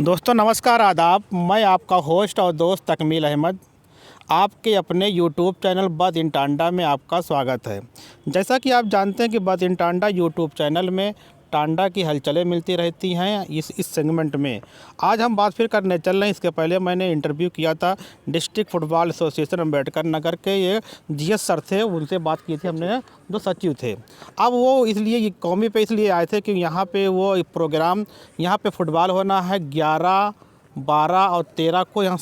दोस्तों नमस्कार आदाब। मैं आपका होस्ट और दोस्त तकमील अहमद आपके अपने यूट्यूब चैनल बद इन टांडा में आपका स्वागत है। जैसा कि आप जानते हैं कि बद इन टांडा यूट्यूब चैनल में टांडा की हलचलें मिलती रहती हैं। इस सेगमेंट में आज हम बात फिर करने चल रहे हैं। इसके पहले मैंने इंटरव्यू किया था district football association Ambedkar Nagar के ये जीएस सर थे, उनसे बात की थी हमने, जो सचिव थे। अब वो इसलिए ये कौमी पे इसलिए आए थे कि यहाँ पे वो एक प्रोग्राम, यहाँ पे फुटबॉल होना है 11, 12 और 13 को, यहाँ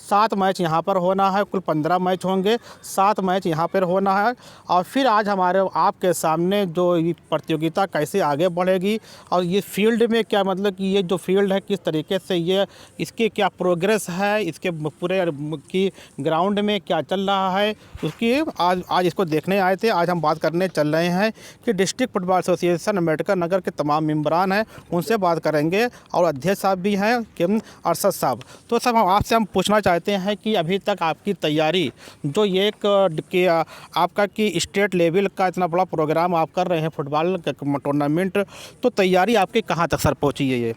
7 मैच यहाँ पर होना है। कुल 15 मैच होंगे, 7 मैच यहाँ पर होना है। और फिर आज हमारे आपके सामने जो ये प्रतियोगिता कैसे आगे बढ़ेगी और ये फील्ड में क्या, मतलब कि ये जो फील्ड है किस तरीके से ये, इसकी क्या प्रोग्रेस है, इसके पूरे की ग्राउंड में क्या चल रहा है, उसकी आज इसको देखने आए थे। आज हम बात करने चल रहे हैं कि district football association Ambedkar Nagar के तमाम मेम्बरान हैं, उनसे बात करेंगे। और अध्यक्ष साहब भी हैं अरशद साहब। तो सब हम पूछना चाहते हैं कि अभी तक आपकी तैयारी, जो ये एक आपका कि स्टेट लेवल का इतना बड़ा प्रोग्राम आप कर रहे हैं फुटबॉल टूर्नामेंट, तो तैयारी आपकी कहाँ तक सर पहुँची है? ये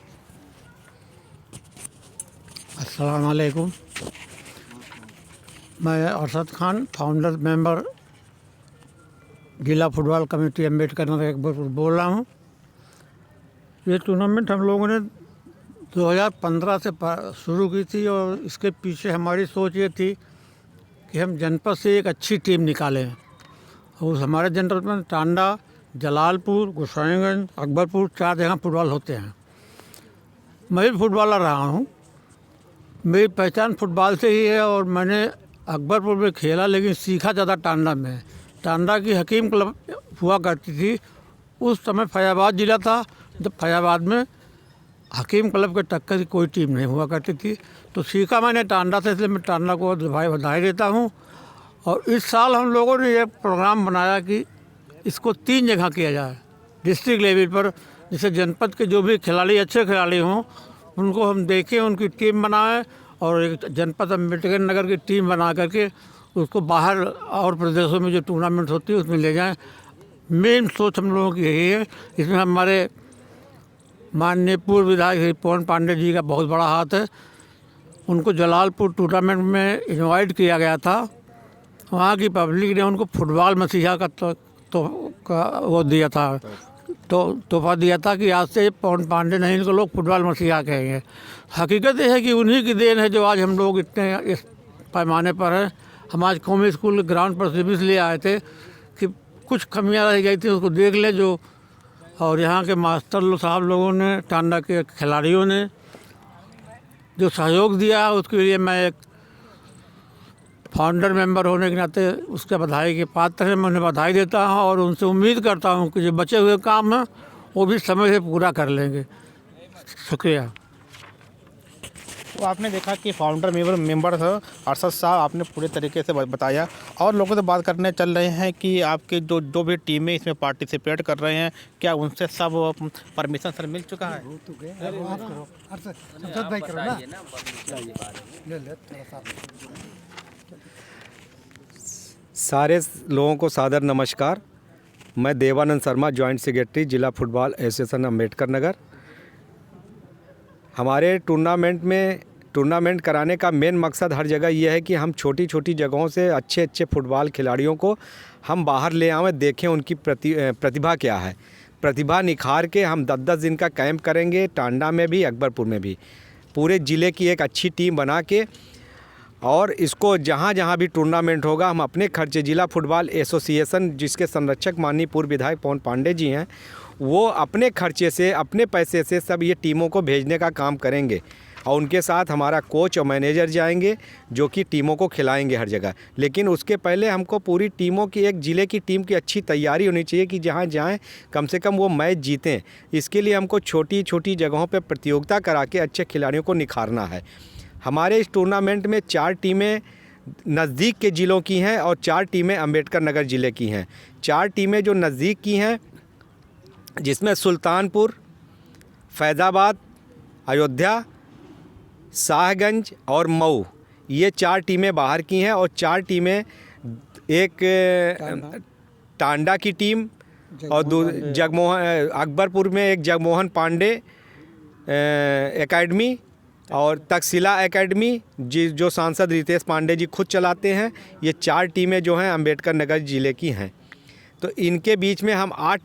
अस्सलाम वालेकुम। मैं अरशद खान, फाउंडर मेंबर जिला फुटबॉल कमेटी अम्बेडकर नगर अकबरपुर बोल रहा हूँ। ये टूर्नामेंट हम लोगों ने 2015 से शुरू की थी और इसके पीछे हमारी सोच ये थी कि हम जनपद से एक अच्छी टीम निकालें। और हमारे जनपद में टांडा, जलालपुर, गोसाईगंज, अकबरपुर 4 जगह फुटबॉल होते हैं। मैं भी फुटबॉलर रहा हूँ, मेरी पहचान फुटबॉल से ही है। और मैंने अकबरपुर में खेला, लेकिन सीखा ज़्यादा टांडा में। टांडा की हकीम क्लब हुआ करती थी, उस समय फैजाबाद ज़िला था, जब फैजाबाद में हकीम क्लब के टक्कर की कोई टीम नहीं हुआ करती थी। तो सीखा मैंने टांडा से, इसलिए मैं टांडा को बधाई देता हूँ। और इस साल हम लोगों ने ये प्रोग्राम बनाया कि इसको 3 जगह किया जाए डिस्ट्रिक्ट लेवल पर, जिससे जनपद के जो भी खिलाड़ी, अच्छे खिलाड़ी हों, उनको हम देखें, उनकी टीम बनाएं और एक जनपद अम्बेडकर नगर की टीम बना करके उसको बाहर और प्रदेशों में जो टूर्नामेंट होती है उसमें ले जाएं। मेन सोच हम लोगों की यही है। इसमें हमारे माननीय पूर्व विधायक पवन पांडे जी का बहुत बड़ा हाथ है। उनको जलालपुर टूर्नामेंट में इनवाइट किया गया था। वहाँ की पब्लिक ने उनको फुटबॉल मसीहा का वो दिया था, तो तोहफा दिया था कि आज से पवन पांडे नहीं, इनको लोग फुटबॉल मसीहा कहेंगे। हकीकत यह है कि उन्हीं की देन है जो आज हम लोग इतने इस पैमाने पर हैं। हम आज कौमी स्कूल ग्राउंड पर सिर्फ इसलिए आए थे कि कुछ कमियाँ रह गई थी, उसको देख लें। जो और यहाँ के मास्टर साहब लोगों ने, टांडा के खिलाड़ियों ने जो सहयोग दिया, उसके लिए मैं एक फाउंडर मेंबर होने के नाते उसके बधाई के पात्र हैं। मैं उन्हें बधाई देता हूँ और उनसे उम्मीद करता हूँ कि जो बचे हुए काम हैं वो भी समय से पूरा कर लेंगे। शुक्रिया। तो आपने देखा कि फाउंडर मेंबर थे अरशद साहब, आपने पूरे तरीके से बताया। और लोगों से बात करने चल रहे हैं कि आपके जो भी टीमें इसमें पार्टिसिपेट कर रहे हैं, क्या उनसे सब परमिशन सर मिल चुका है? सारे लोगों को सादर नमस्कार। मैं देवानंद शर्मा, जॉइंट सेक्रेटरी जिला फुटबॉल एसोसिएशन अम्बेडकर नगर। हमारे टूर्नामेंट कराने का मेन मकसद हर जगह यह है कि हम छोटी छोटी जगहों से अच्छे फुटबॉल खिलाड़ियों को हम बाहर ले आवें, देखें उनकी प्रतिभा क्या है। प्रतिभा निखार के हम 10-10 दिन का कैंप करेंगे, टांडा में भी, अकबरपुर में भी, पूरे ज़िले की एक अच्छी टीम बना के। और इसको जहाँ जहाँ भी टूर्नामेंट होगा, हम अपने खर्चे, जिला फुटबॉल एसोसिएशन जिसके संरक्षक माननीय पूर्व विधायक पवन पांडे जी हैं, वो अपने खर्चे से, अपने पैसे से सब ये टीमों को भेजने का काम करेंगे। और उनके साथ हमारा कोच और मैनेजर जाएंगे, जो कि टीमों को खिलाएंगे हर जगह। लेकिन उसके पहले हमको पूरी टीमों की, एक ज़िले की टीम की अच्छी तैयारी होनी चाहिए कि जहाँ जाएं कम से कम वो मैच जीतें। इसके लिए हमको छोटी छोटी जगहों पर प्रतियोगिता करा के अच्छे खिलाड़ियों को निखारना है। हमारे इस टूर्नामेंट में 4 टीमें नज़दीक के ज़िलों की हैं और 4 टीमें अम्बेडकर नगर ज़िले की हैं। 4 टीमें जो नज़दीक की हैं, जिसमें सुल्तानपुर, फैज़ाबाद, अयोध्या, शाहगंज और मऊ, ये 4 टीमें बाहर की हैं। और 4 टीमें, एक टांडा की टीम और अकबरपुर में एक जगमोहन पांडे एकेडमी और तक्षशिला एकेडमी जो सांसद रितेश पांडे जी खुद चलाते हैं। ये 4 टीमें जो हैं अम्बेडकर नगर ज़िले की हैं। तो इनके बीच में हम 8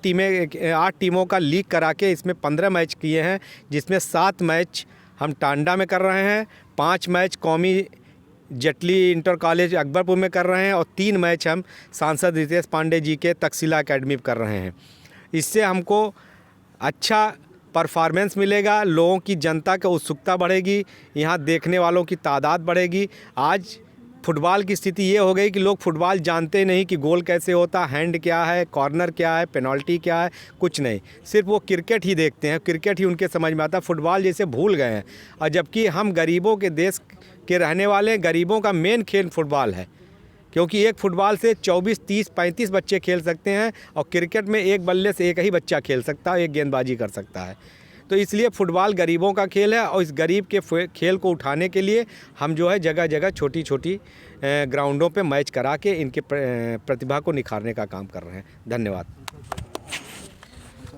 टीमों का लीग करा के इसमें 15 मैच किए हैं, जिसमें 7 मैच हम टांडा में कर रहे हैं, 5 मैच कौमी जेटली इंटर कॉलेज अकबरपुर में कर रहे हैं और 3 मैच हम सांसद रितेश पांडे जी के तक्षशिला एकेडमी में कर रहे हैं। इससे हमको अच्छा परफॉर्मेंस मिलेगा, लोगों की जनता की उत्सुकता बढ़ेगी, यहाँ देखने वालों की तादाद बढ़ेगी। आज फुटबॉल की स्थिति ये हो गई कि लोग फुटबॉल जानते नहीं कि गोल कैसे होता, हैंड क्या है, कॉर्नर क्या है, पेनल्टी क्या है, कुछ नहीं। सिर्फ वो क्रिकेट ही देखते हैं, क्रिकेट ही उनके समझ में आता, फुटबॉल जैसे भूल गए हैं। और जबकि हम गरीबों के देश के रहने वाले, गरीबों का मेन खेल फुटबॉल है, क्योंकि एक फुटबॉल से 24, 30, 35 बच्चे खेल सकते हैं और क्रिकेट में एक बल्ले से एक ही बच्चा खेल सकता है, एक गेंदबाजी कर सकता है। तो इसलिए फ़ुटबॉल गरीबों का खेल है और इस गरीब के खेल को उठाने के लिए हम जो है जगह जगह छोटी छोटी ग्राउंडों पे मैच करा के इनके प्रतिभा को निखारने का काम कर रहे हैं। धन्यवाद।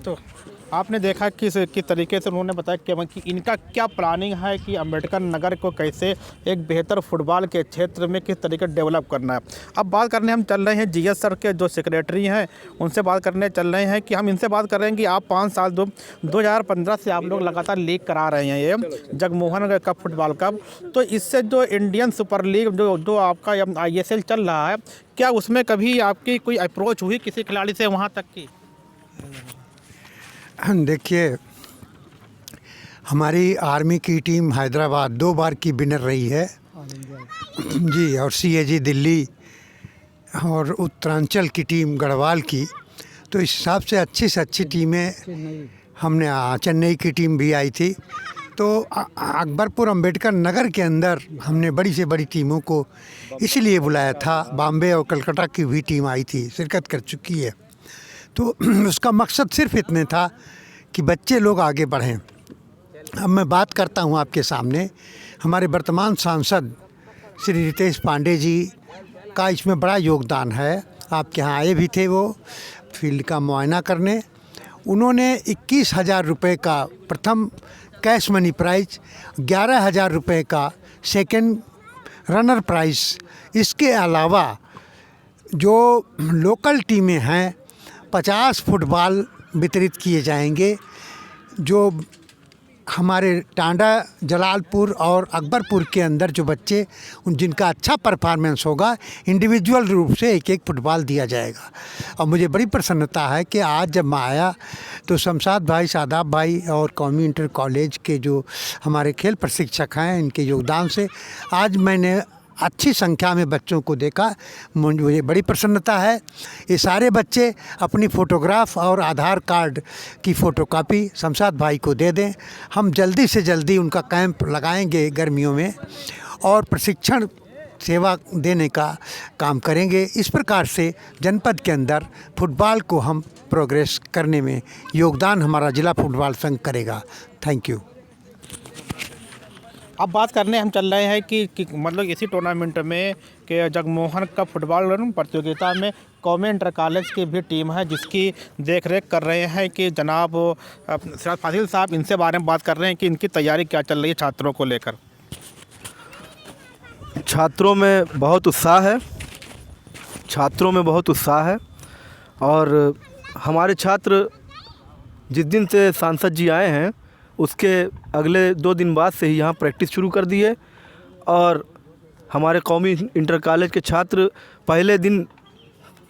तो आपने देखा किस तरीके से उन्होंने बताया कि इनका क्या प्लानिंग है कि अम्बेडकर नगर को कैसे एक बेहतर फुटबॉल के क्षेत्र में किस तरीके डेवलप करना है। अब बात करने हम चल रहे हैं जीएस सर के जो सेक्रेटरी हैं, उनसे बात करने चल रहे हैं कि हम इनसे बात कर रहे हैं कि आप 5 साल 2015 से आप लोग लगातार लीग करा रहे हैं, ये जगमोहन कप फुटबॉल कप। तो इससे जो इंडियन सुपर लीग जो आपका ISL चल रहा है, क्या उसमें कभी आपकी कोई अप्रोच हुई किसी खिलाड़ी से वहाँ तक की? देखिए, हमारी आर्मी की टीम हैदराबाद 2 बार की विनर रही है जी, और CAG दिल्ली और उत्तरांचल की टीम गढ़वाल की। तो इस हिसाब से अच्छी से अच्छी टीमें हमने, चेन्नई की टीम भी आई थी। तो अकबरपुर अम्बेडकर नगर के अंदर हमने बड़ी से बड़ी टीमों को इसलिए बुलाया था। बॉम्बे और कलकत्ता की भी टीम आई थी, शिरकत कर चुकी है। तो उसका मकसद सिर्फ इतने था कि बच्चे लोग आगे बढ़ें। अब मैं बात करता हूँ आपके सामने, हमारे वर्तमान सांसद श्री रितेश पांडे जी का इसमें बड़ा योगदान है। आपके यहाँ आए भी थे वो फील्ड का मुआयना करने। उन्होंने 21,000 रुपये का प्रथम कैश मनी प्राइज़, 11,000 रुपये का सेकंड रनर प्राइज़, इसके अलावा जो लोकल टीमें हैं 50 फुटबॉल वितरित किए जाएंगे। जो हमारे टांडा, जलालपुर और अकबरपुर के अंदर जो बच्चे जिनका अच्छा परफॉर्मेंस होगा, इंडिविजुअल रूप से एक फुटबॉल दिया जाएगा। और मुझे बड़ी प्रसन्नता है कि आज जब मैं आया तो शमशाद भाई, शादाब भाई और कौमी इंटर कॉलेज के जो हमारे खेल प्रशिक्षक हैं, इनके योगदान से आज मैंने अच्छी संख्या में बच्चों को देखा। मुझे बड़ी प्रसन्नता है। ये सारे बच्चे अपनी फ़ोटोग्राफ और आधार कार्ड की फ़ोटोकॉपी शमशाद भाई को दे दें। हम जल्दी से जल्दी उनका कैंप लगाएंगे गर्मियों में और प्रशिक्षण सेवा देने का काम करेंगे। इस प्रकार से जनपद के अंदर फुटबॉल को हम प्रोग्रेस करने में योगदान हमारा जिला फुटबॉल संघ करेगा। Thank you. अब बात करने हम चल रहे हैं कि मतलब इसी टूर्नामेंट में कि जगमोहन कप फुटबॉल प्रतियोगिता में कौमी इंटर कॉलेज की भी टीम है, जिसकी देखरेख कर रहे हैं कि जनाब सिराज फाजिल साहब। इनसे बारे में बात कर रहे हैं कि इनकी तैयारी क्या चल रही है छात्रों को लेकर। छात्रों में बहुत उत्साह है और हमारे छात्र जिस दिन से सांसद जी आए हैं उसके अगले 2 दिन बाद से ही यहाँ प्रैक्टिस शुरू कर दी है। और हमारे कौमी इंटर कॉलेज के छात्र पहले दिन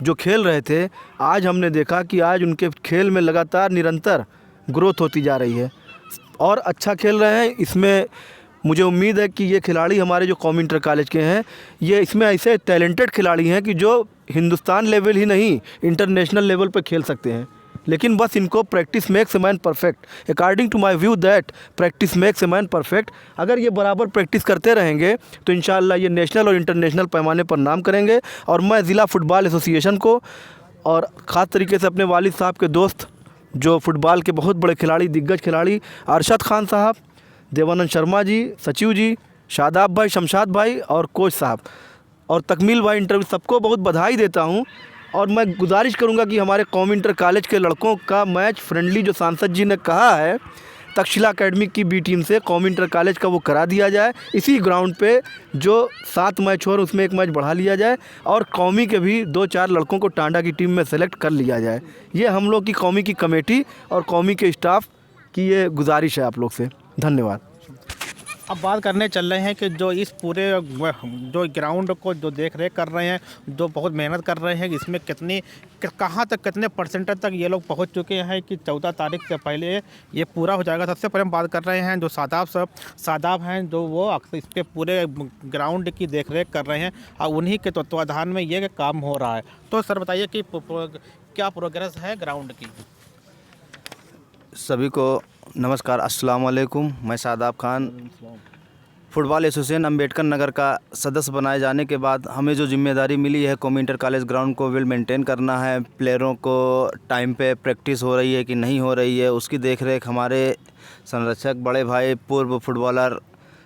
जो खेल रहे थे, आज हमने देखा कि आज उनके खेल में लगातार निरंतर ग्रोथ होती जा रही है और अच्छा खेल रहे हैं। इसमें मुझे उम्मीद है कि ये खिलाड़ी हमारे जो कौमी इंटर कॉलेज के हैं, ये इसमें ऐसे टैलेंटेड खिलाड़ी हैं कि जो हिंदुस्तान लेवल ही नहीं, इंटरनेशनल लेवल पर खेल सकते हैं। लेकिन बस इनको practice makes a man perfect. According to my view that practice makes a man perfect. अगर ये बराबर प्रैक्टिस करते रहेंगे तो इंशाल्लाह ये नेशनल और इंटरनेशनल पैमाने पर नाम करेंगे। और मैं ज़िला फुटबॉल एसोसिएशन को और ख़ास तरीके से अपने वालिद साहब के दोस्त जो फुटबॉल के बहुत बड़े खिलाड़ी, दिग्गज खिलाड़ी अरशद खान साहब, देवानंद शर्मा जी, सचिव जी, शादाब भाई, शमशाद भाई और कोच साहब और तकमील भाई इंटरव्यू, सबको बहुत बधाई देता हूँ। और मैं गुजारिश करूंगा कि हमारे कौमी इंटर कॉलेज के लड़कों का मैच फ्रेंडली जो सांसद जी ने कहा है तक्षशिला एकेडमी की बी टीम से कौमी इंटर कॉलेज का वो करा दिया जाए। इसी ग्राउंड पे जो 7 मैच हो और उसमें 1 मैच बढ़ा लिया जाए और कौमी के भी 2-4 लड़कों को टांडा की टीम में सेलेक्ट कर लिया जाए। ये हम लोग की कौमी की कमेटी और कौमी के स्टाफ की ये गुजारिश है आप लोग से। धन्यवाद। अब बात करने चल रहे हैं कि जो इस पूरे जो ग्राउंड को जो देख रेख कर रहे हैं, जो बहुत मेहनत कर रहे हैं, इसमें कहाँ तक कितने परसेंटेज तक ये लोग पहुंच चुके हैं कि 14 तारीख से पहले ये पूरा हो जाएगा। सबसे पहले हम बात कर रहे हैं जो सादाब हैं, जो वो इसके पूरे ग्राउंड की देख रेख कर रहे हैं और उन्हीं के तत्वाधान में ये काम हो रहा है। तो सर बताइए कि क्या प्रोग्रेस है ग्राउंड की। सभी को नमस्कार, अस्सलाम वालेकुम। मैं सादाब खान, फुटबॉल एसोसिएशन अम्बेडकर नगर का सदस्य बनाए जाने के बाद हमें जो जिम्मेदारी मिली है कौमी इंटर कॉलेज ग्राउंड को वेल मेंटेन करना है, प्लेयरों को टाइम पे प्रैक्टिस हो रही है कि नहीं हो रही है, उसकी देखरेख हमारे संरक्षक बड़े भाई पूर्व फुटबॉलर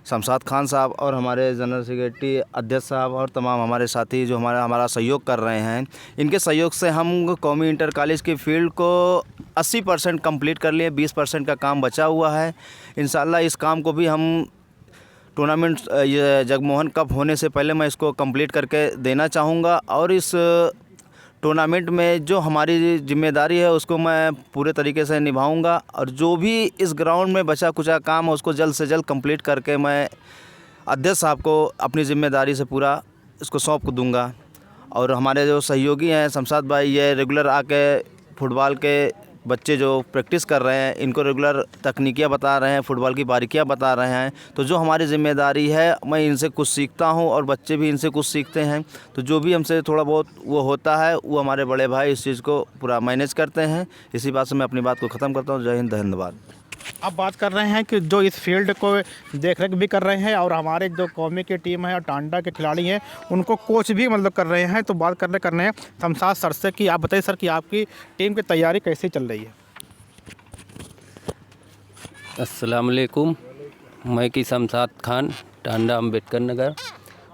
शमशाद खान साहब और हमारे जनरल सेक्रेटरी अध्यक्ष साहब और तमाम हमारे साथी जो हमारा सहयोग कर रहे हैं, इनके सहयोग से हम कौमी इंटर कॉलेज की फील्ड को 80% कंप्लीट कर लिए। 20% का काम बचा हुआ है। इंशाल्लाह इस काम को भी हम टूर्नामेंट ये जगमोहन कप होने से पहले मैं इसको कंप्लीट करके देना चाहूँगा और इस टूर्नामेंट में जो हमारी जिम्मेदारी है उसको मैं पूरे तरीके से निभाऊंगा और जो भी इस ग्राउंड में बचा कुचा काम है उसको जल्द से जल्द कंप्लीट करके मैं अध्यक्ष साहब को अपनी ज़िम्मेदारी से पूरा इसको सौंप दूंगा। और हमारे जो सहयोगी हैं शमशाद भाई, ये रेगुलर आके फुटबॉल के बच्चे जो प्रैक्टिस कर रहे हैं इनको रेगुलर तकनीकियाँ बता रहे हैं, फुटबॉल की बारीकियाँ बता रहे हैं। तो जो हमारी ज़िम्मेदारी है मैं इनसे कुछ सीखता हूं और बच्चे भी इनसे कुछ सीखते हैं। तो जो भी हमसे थोड़ा बहुत वो होता है वो हमारे बड़े भाई इस चीज़ को पूरा मैनेज करते हैं। इसी बात से मैं अपनी बात को ख़त्म करता हूँ। जय हिंद, धन्यवाद। अब बात कर रहे हैं कि जो इस फील्ड को देख रेख भी कर रहे हैं और हमारे जो कौमी की टीम है और टांडा के खिलाड़ी हैं उनको कोच भी मतलब कर रहे हैं। तो बात करने हैं शमशाद सर से कि आप बताइए सर कि आपकी टीम की तैयारी कैसे चल रही है। अस्सलाम वालेकुम। मैं की शमशाद खान, टांडा अम्बेडकर नगर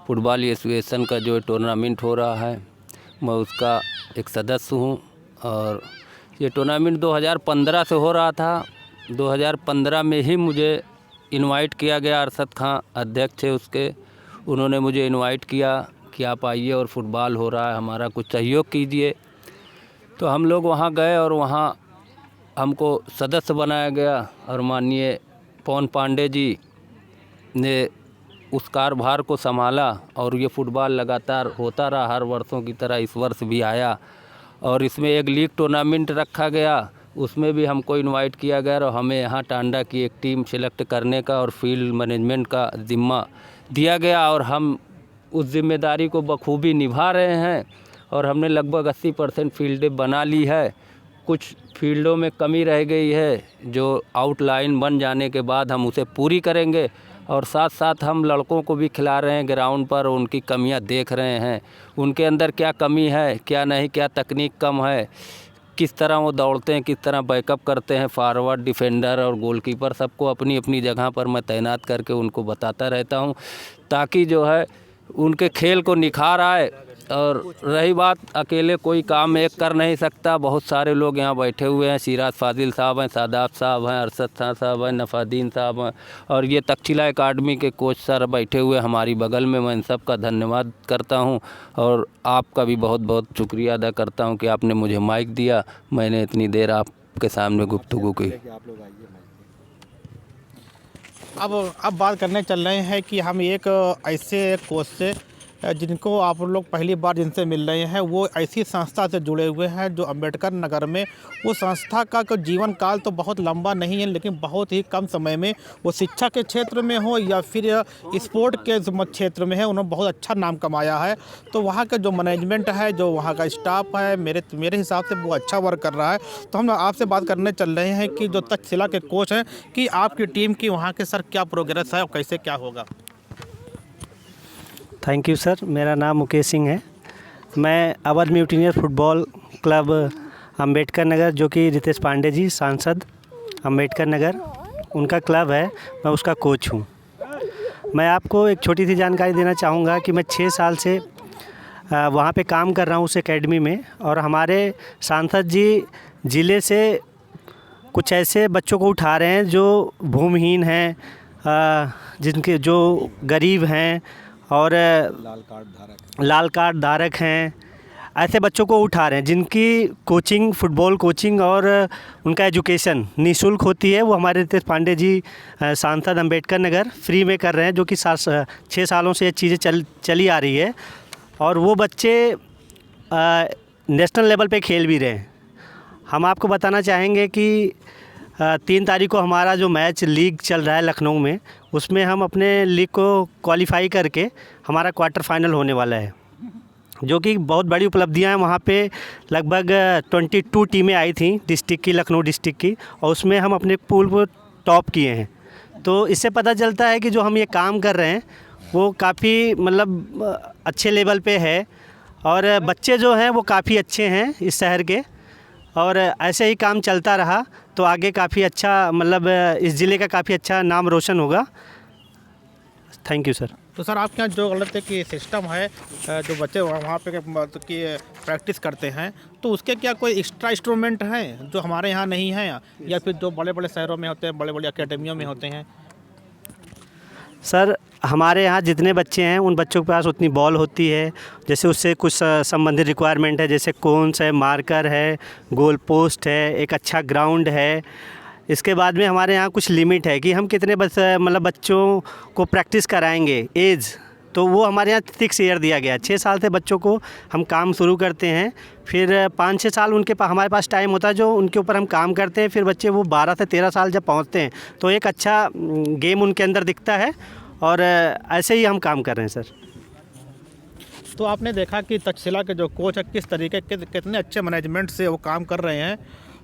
फुटबॉल एसोसिएशन का जो टूर्नामेंट हो रहा है मैं उसका एक सदस्य हूँ। और ये टूर्नामेंट 2015 से हो रहा था। 2015 में ही मुझे इनवाइट किया गया, अरशद खां अध्यक्ष थे उसके, उन्होंने मुझे इनवाइट किया कि आप आइए और फुटबॉल हो रहा है, हमारा कुछ सहयोग कीजिए। तो हम लोग वहाँ गए और वहाँ हमको सदस्य बनाया गया और माननीय पवन पांडे जी ने उस कार्यभार को संभाला और ये फुटबॉल लगातार होता रहा, हर वर्षों की तरह इस वर्ष भी आया। और इसमें एक लीग टूर्नामेंट रखा गया, उसमें भी हमको इनवाइट किया गया और हमें यहाँ टांडा की एक टीम सेलेक्ट करने का और फील्ड मैनेजमेंट का ज़िम्मा दिया गया और हम उस ज़िम्मेदारी को बखूबी निभा रहे हैं। और हमने लगभग 80% फील्डें बना ली है। कुछ फील्डों में कमी रह गई है जो आउटलाइन बन जाने के बाद हम उसे पूरी करेंगे। और साथ साथ हम लड़कों को भी खिला रहे हैं ग्राउंड पर, उनकी कमियां देख रहे हैं, उनके अंदर क्या कमी है, क्या नहीं, क्या तकनीक कम है, किस तरह वो दौड़ते हैं, किस तरह बैकअप करते हैं, फॉरवर्ड, डिफेंडर और गोलकीपर सबको अपनी अपनी जगह पर मैं तैनात करके उनको बताता रहता हूं ताकि जो है उनके खेल को निखार आए। और रही बात, अकेले कोई काम एक कर नहीं सकता, बहुत सारे लोग यहाँ बैठे हुए हैं। सिराज फाजिल साहब हैं, सादाब साहब हैं, अरशद खां साहब हैं, नफ़ादीन साहब हैं और ये तक्षशिला एकेडमी के कोच सर बैठे हुए हमारी बगल में। मैं इन सब का धन्यवाद करता हूँ और आपका भी बहुत बहुत शुक्रिया अदा करता हूँ कि आपने मुझे माइक दिया, मैंने इतनी देर आपके सामने गुफ्तगू की। अब बात करने चल रहे हैं कि हम एक ऐसे कोच से जिनको आप लोग पहली बार जिनसे मिल रहे हैं, वो ऐसी संस्था से जुड़े हुए हैं जो अम्बेडकर नगर में, वो संस्था का जीवन काल तो बहुत लंबा नहीं है लेकिन बहुत ही कम समय में वो शिक्षा के क्षेत्र में हो या फिर स्पोर्ट के क्षेत्र में है, उन्होंने बहुत अच्छा नाम कमाया है। तो वहाँ का जो मैनेजमेंट है, जो वहाँ का स्टाफ है, मेरे हिसाब से वो अच्छा वर्क कर रहा है। तो हम आपसे बात करने चल रहे हैं कि जो तक्षशिला के कोच हैं कि आपकी टीम की वहाँ के सर क्या प्रोग्रेस है और कैसे क्या होगा। थैंक यू सर, मेरा नाम मुकेश सिंह है। मैं अवध म्यूटिनियर फुटबॉल क्लब अम्बेडकर नगर, जो कि रितेश पांडे जी सांसद अम्बेडकर नगर उनका क्लब है, मैं उसका कोच हूँ। मैं आपको एक छोटी सी जानकारी देना चाहूँगा कि मैं 6 साल से वहाँ पे काम कर रहा हूँ उस एकेडमी में। और हमारे सांसद जी ज़िले से कुछ ऐसे बच्चों को उठा रहे हैं जो भूमिहीन हैं, जिनके जो गरीब हैं और लाल कार्ड धारक हैं, ऐसे बच्चों को उठा रहे हैं जिनकी कोचिंग, फुटबॉल कोचिंग और उनका एजुकेशन निःशुल्क होती है। वो हमारे रितेश पांडे जी सांसद अम्बेडकर नगर फ्री में कर रहे हैं, जो कि 6 सालों से ये चीज़ें चली आ रही है। और वो बच्चे नेशनल लेवल पे खेल भी रहे हैं। हम आपको बताना चाहेंगे कि 3 तारीख को हमारा जो मैच लीग चल रहा है लखनऊ में, उसमें हम अपने लीग को क्वालिफाई करके हमारा क्वार्टर फाइनल होने वाला है, जो कि बहुत बड़ी उपलब्धियां हैं। वहाँ पे लगभग 22 टीमें आई थी डिस्ट्रिक्ट की, लखनऊ डिस्ट्रिक्ट की, और उसमें हम अपने पूल को टॉप किए हैं। तो इससे पता चलता है कि जो हम ये काम कर रहे हैं वो काफ़ी मतलब अच्छे लेवल पे है, और बच्चे जो हैं वो काफ़ी अच्छे हैं इस शहर के, और ऐसे ही काम चलता रहा तो आगे काफ़ी अच्छा मतलब इस ज़िले का काफ़ी अच्छा नाम रोशन होगा। Thank you sir. तो सर आपके यहाँ जो गलत है कि सिस्टम है, जो बच्चे वहाँ पे कि प्रैक्टिस करते हैं, तो उसके क्या कोई एक्स्ट्रा इंस्ट्रूमेंट हैं जो हमारे यहाँ नहीं हैं, या फिर जो बड़े बड़े शहरों में होते हैं, बड़े बड़े अकेडमियों में होते हैं? सर हमारे यहाँ जितने बच्चे हैं उन बच्चों के पास उतनी बॉल होती है, जैसे उससे कुछ संबंधित रिक्वायरमेंट है, जैसे कोन्स है, मार्कर है, गोल पोस्ट है, एक अच्छा ग्राउंड है। इसके बाद में हमारे यहाँ कुछ लिमिट है कि हम कितने मतलब बच्चों को प्रैक्टिस कराएंगे, एज तो वो हमारे यहाँ 6 ईयर दिया गया है। 6 साल से बच्चों को हम काम शुरू करते हैं, फिर 5-6 साल उनके पास हमारे पास टाइम होता है जो उनके ऊपर हम काम करते हैं। फिर बच्चे वो 12 से 13 साल जब पहुँचते हैं तो एक अच्छा गेम उनके अंदर दिखता है, और ऐसे ही हम काम कर रहे हैं सर। तो आपने देखा कि तक्षशिला के जो कोच है किस तरीके के कितने अच्छे मैनेजमेंट से वो काम कर रहे हैं,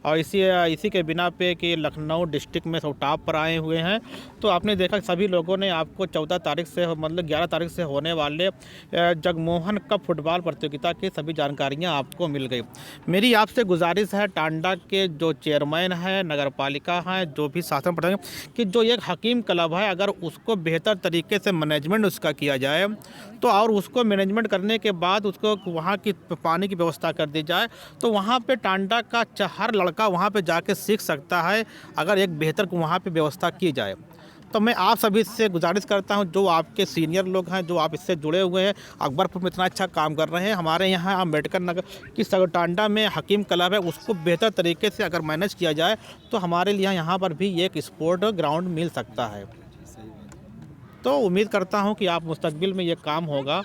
और इसी के बिना पे कि लखनऊ डिस्ट्रिक्ट में सब टॉप पर आए हुए हैं। तो आपने देखा सभी लोगों ने आपको 14 तारीख से मतलब 11 तारीख से होने वाले जगमोहन कप फुटबॉल प्रतियोगिता की सभी जानकारियां आपको मिल गई। मेरी आपसे गुजारिश है टांडा के जो चेयरमैन है, नगर पालिका हैं, जो भी शासन प्रधान, कि जो एक हकीम क्लब है अगर उसको बेहतर तरीके से मैनेजमेंट उसका किया जाए तो, और उसको मैनेजमेंट करने के बाद उसको वहाँ की पानी की व्यवस्था कर दी जाए तो वहाँ पे टांडा का हर लड़का वहाँ पे जाके सीख सकता है, अगर एक बेहतर वहाँ पे व्यवस्था की जाए। तो मैं आप सभी से गुजारिश करता हूँ, जो आपके सीनियर लोग हैं, जो आप इससे जुड़े हुए हैं, अकबरपुर में इतना अच्छा काम कर रहे हैं, हमारे यहाँ अम्बेडकर नगर की टांडा में हकीम क्लब है, उसको बेहतर तरीके से अगर मैनेज किया जाए तो हमारे लिए यहाँ पर भी एक स्पोर्ट ग्राउंड मिल सकता है। तो उम्मीद करता हूँ कि आप मुस्तकबिल में ये काम होगा।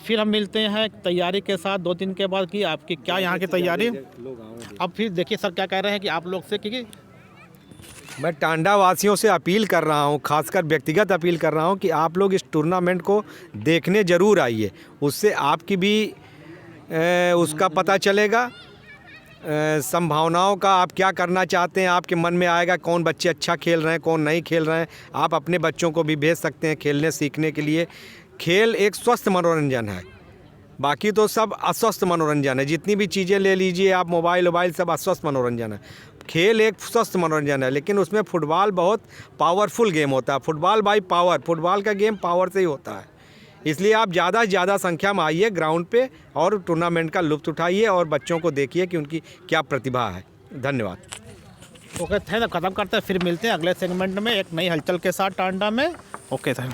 फिर हम मिलते हैं तैयारी के साथ 2 दिन के बाद कि आपकी क्या यहाँ की तैयारी। अब फिर देखिए सर क्या कह रहे हैं कि आप लोग से, क्योंकि मैं टांडा वासियों से अपील कर रहा हूँ, खासकर व्यक्तिगत अपील कर रहा हूँ कि आप लोग इस टूर्नामेंट को देखने ज़रूर आइए। उससे आपकी भी उसका पता चलेगा, संभावनाओं का, आप क्या करना चाहते हैं आपके मन में आएगा, कौन बच्चे अच्छा खेल रहे हैं, कौन नहीं खेल रहे हैं। आप अपने बच्चों को भी भेज सकते हैं खेलने सीखने के लिए। खेल एक स्वस्थ मनोरंजन है, बाकी तो सब अस्वस्थ मनोरंजन है। जितनी भी चीज़ें ले लीजिए आप, मोबाइल सब अस्वस्थ मनोरंजन है। खेल एक स्वस्थ मनोरंजन है, लेकिन उसमें फुटबॉल बहुत पावरफुल गेम होता है। फुटबॉल बाय पावर, फुटबॉल का गेम पावर से ही होता है। इसलिए आप ज़्यादा से ज़्यादा संख्या में आइए ग्राउंड पे और टूर्नामेंट का लुत्फ़ उठाइए और बच्चों को देखिए कि उनकी क्या प्रतिभा है। धन्यवाद। ओके, ख़त्म करते हैं, फिर मिलते हैं अगले सेगमेंट में एक नई हलचल के साथ टांडा में। Okay sir.